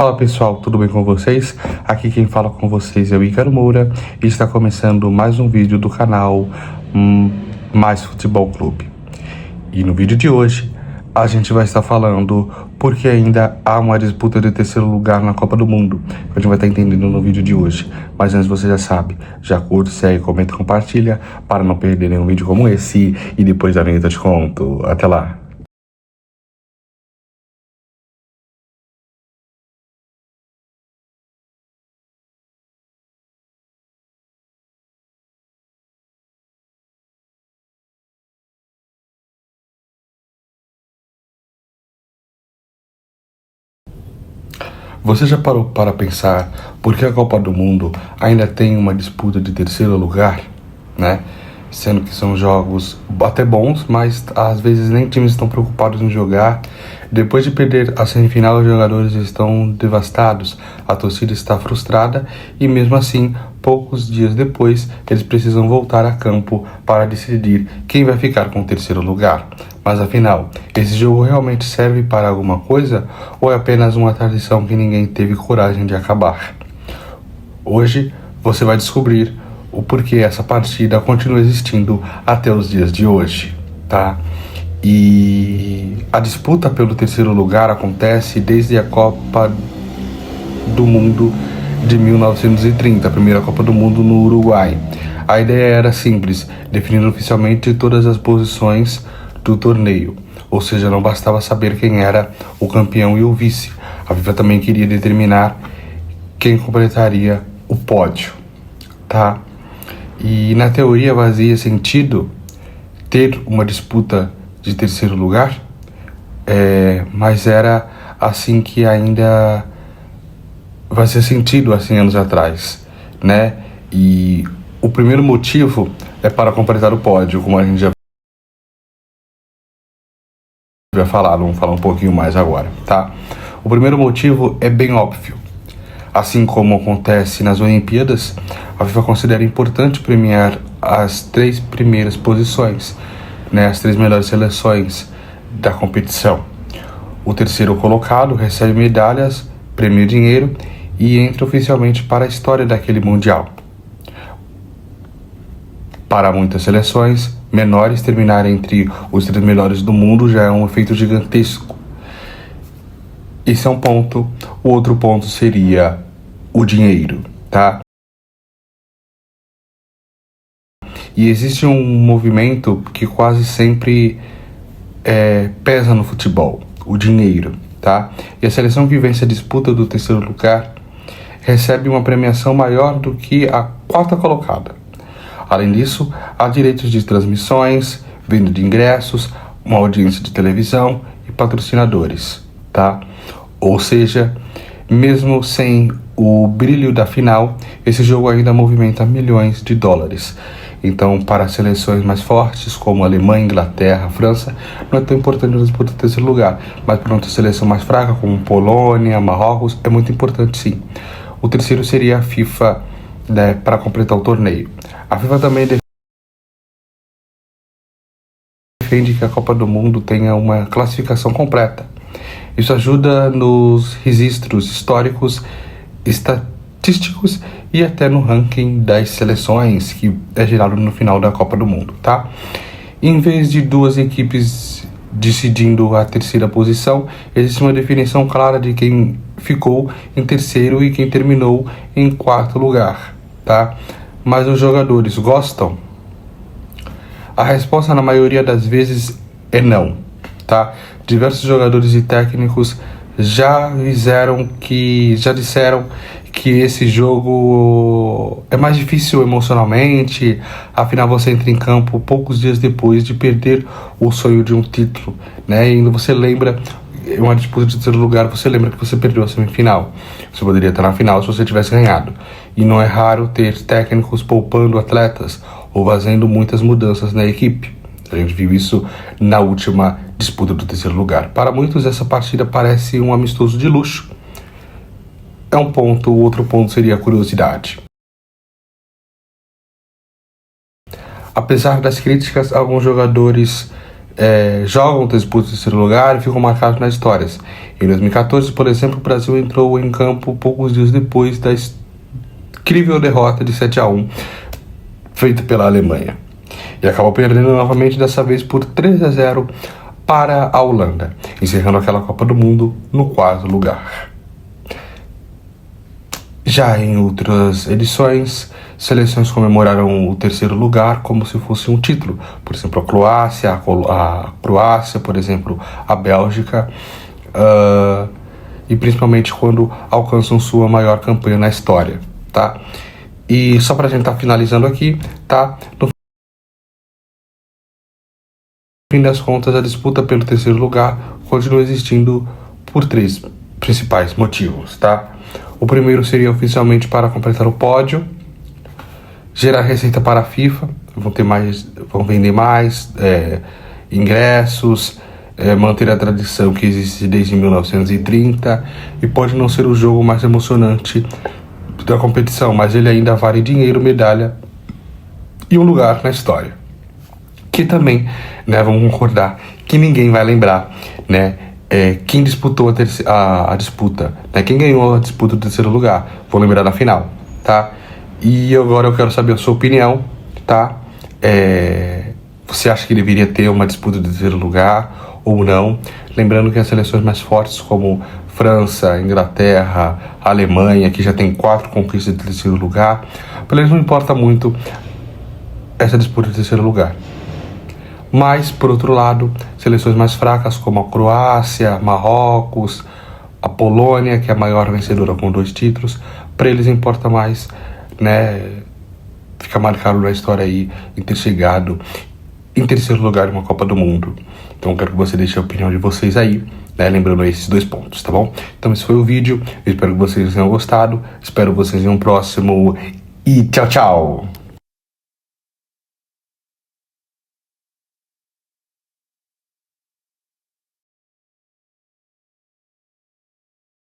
Fala pessoal, tudo bem com vocês? Aqui quem fala com vocês é o Ícaro Moura e está começando mais um vídeo do canal Mais Futebol Clube. E no vídeo de hoje a gente vai estar falando porque ainda há uma disputa de terceiro lugar na Copa do Mundo, que a gente vai estar entendendo no vídeo de hoje. Mas antes você já sabe, já curte, segue, comenta e compartilha para não perder nenhum vídeo como esse e depois da vinheta eu te conto. Até lá! Você já parou para pensar por que a Copa do Mundo ainda tem uma disputa de terceiro lugar, né? Sendo que são jogos até bons, mas às vezes nem times estão preocupados em jogar. Depois de perder a semifinal, os jogadores estão devastados, a torcida está frustrada e mesmo assim, poucos dias depois, eles precisam voltar a campo para decidir quem vai ficar com o terceiro lugar. Mas afinal, esse jogo realmente serve para alguma coisa ou é apenas uma tradição que ninguém teve coragem de acabar? Hoje você vai descobrir o porquê essa partida continua existindo até os dias de hoje, tá? E a disputa pelo terceiro lugar acontece desde a Copa do Mundo de 1930, a primeira Copa do Mundo no Uruguai. A ideia era simples, definir oficialmente todas as posições do torneio, ou seja, não bastava saber quem era o campeão e o vice. A FIFA também queria determinar quem completaria o pódio, tá? E na teoria fazia sentido ter uma disputa de terceiro lugar, mas era assim que ainda fazia sentido há 100 anos atrás, né? E o primeiro motivo é para completar o pódio, como a gente já vai falar, vamos falar um pouquinho mais agora, tá? O primeiro motivo é bem óbvio. Assim como acontece nas Olimpíadas, a FIFA considera importante premiar as 3 primeiras posições, né, as 3 melhores seleções da competição. O terceiro colocado recebe medalhas, prêmio dinheiro e entra oficialmente para a história daquele mundial. Para muitas seleções menores, terminar entre os 3 melhores do mundo já é um efeito gigantesco. Esse é um ponto. O outro ponto seria o dinheiro, tá? E existe um movimento que quase sempre pesa no futebol, o dinheiro, tá? E a seleção que vence a disputa do terceiro lugar recebe uma premiação maior do que a 4ª colocada. Além disso, há direitos de transmissões, venda de ingressos, uma audiência de televisão e patrocinadores, tá? Ou seja, mesmo sem o brilho da final, esse jogo ainda movimenta milhões de dólares. Então, para seleções mais fortes, como Alemanha, Inglaterra, França, não é tão importante a disputa do terceiro lugar. Mas para outra seleção mais fraca, como Polônia, Marrocos, é muito importante sim. O terceiro seria a FIFA, né, para completar o torneio. A FIFA também defende que a Copa do Mundo tenha uma classificação completa. Isso ajuda nos registros históricos, estatísticos e até no ranking das seleções, que é gerado no final da Copa do Mundo, tá? Em vez de 2 equipes decidindo a terceira posição, existe uma definição clara de quem ficou em terceiro e quem terminou em 4º lugar, tá? Mas os jogadores gostam? A resposta na maioria das vezes é não, tá? Diversos jogadores e técnicos já disseram que esse jogo é mais difícil emocionalmente, afinal você entra em campo poucos dias depois de perder o sonho de um título, né? E ainda você lembra, em uma disputa de terceiro lugar, você lembra que você perdeu a semifinal. Você poderia estar na final se você tivesse ganhado. E não é raro ter técnicos poupando atletas ou fazendo muitas mudanças na equipe. A gente viu isso na última disputa do terceiro lugar. Para muitos, essa partida parece um amistoso de luxo. É um ponto. O outro ponto seria a curiosidade. Apesar das críticas, alguns jogadores jogam disputas de terceiro lugar e ficam marcados nas histórias. Em 2014, por exemplo, o Brasil entrou em campo poucos dias depois da incrível derrota de 7-1 feita pela Alemanha. E acabou perdendo novamente, dessa vez por 3-0 para a Holanda, encerrando aquela Copa do Mundo no quarto lugar. Já em outras edições, seleções comemoraram o terceiro lugar como se fosse um título. Por exemplo, a Croácia, por exemplo, a Bélgica, e principalmente quando alcançam sua maior campanha na história, tá? E só para a gente estar finalizando aqui, tá? No fim das contas, a disputa pelo terceiro lugar continua existindo por 3 principais motivos, tá? O primeiro seria oficialmente para completar o pódio, gerar receita para a FIFA, vão vender mais ingressos, manter a tradição que existe desde 1930, e pode não ser o jogo mais emocionante da competição, mas ele ainda vale dinheiro, medalha e um lugar na história. Que também, né, vamos concordar que ninguém vai lembrar, né, quem disputou a disputa, né, quem ganhou a disputa do terceiro lugar. Vou lembrar na final, tá? E agora eu quero saber a sua opinião, tá? Você acha que deveria ter uma disputa do terceiro lugar ou não? Lembrando que as seleções mais fortes, como França, Inglaterra, Alemanha, que já tem 4 conquistas de terceiro lugar, para eles não importa muito essa disputa de terceiro lugar. Mas, por outro lado, seleções mais fracas como a Croácia, Marrocos, a Polônia, que é a maior vencedora com 2 títulos, para eles importa mais, né, ficar marcado na história aí em ter chegado em terceiro lugar em uma Copa do Mundo. Então eu quero que você deixe a opinião de vocês aí, né, lembrando esses 2 pontos, tá bom? Então esse foi o vídeo, eu espero que vocês tenham gostado, espero vocês em um próximo e tchau, tchau!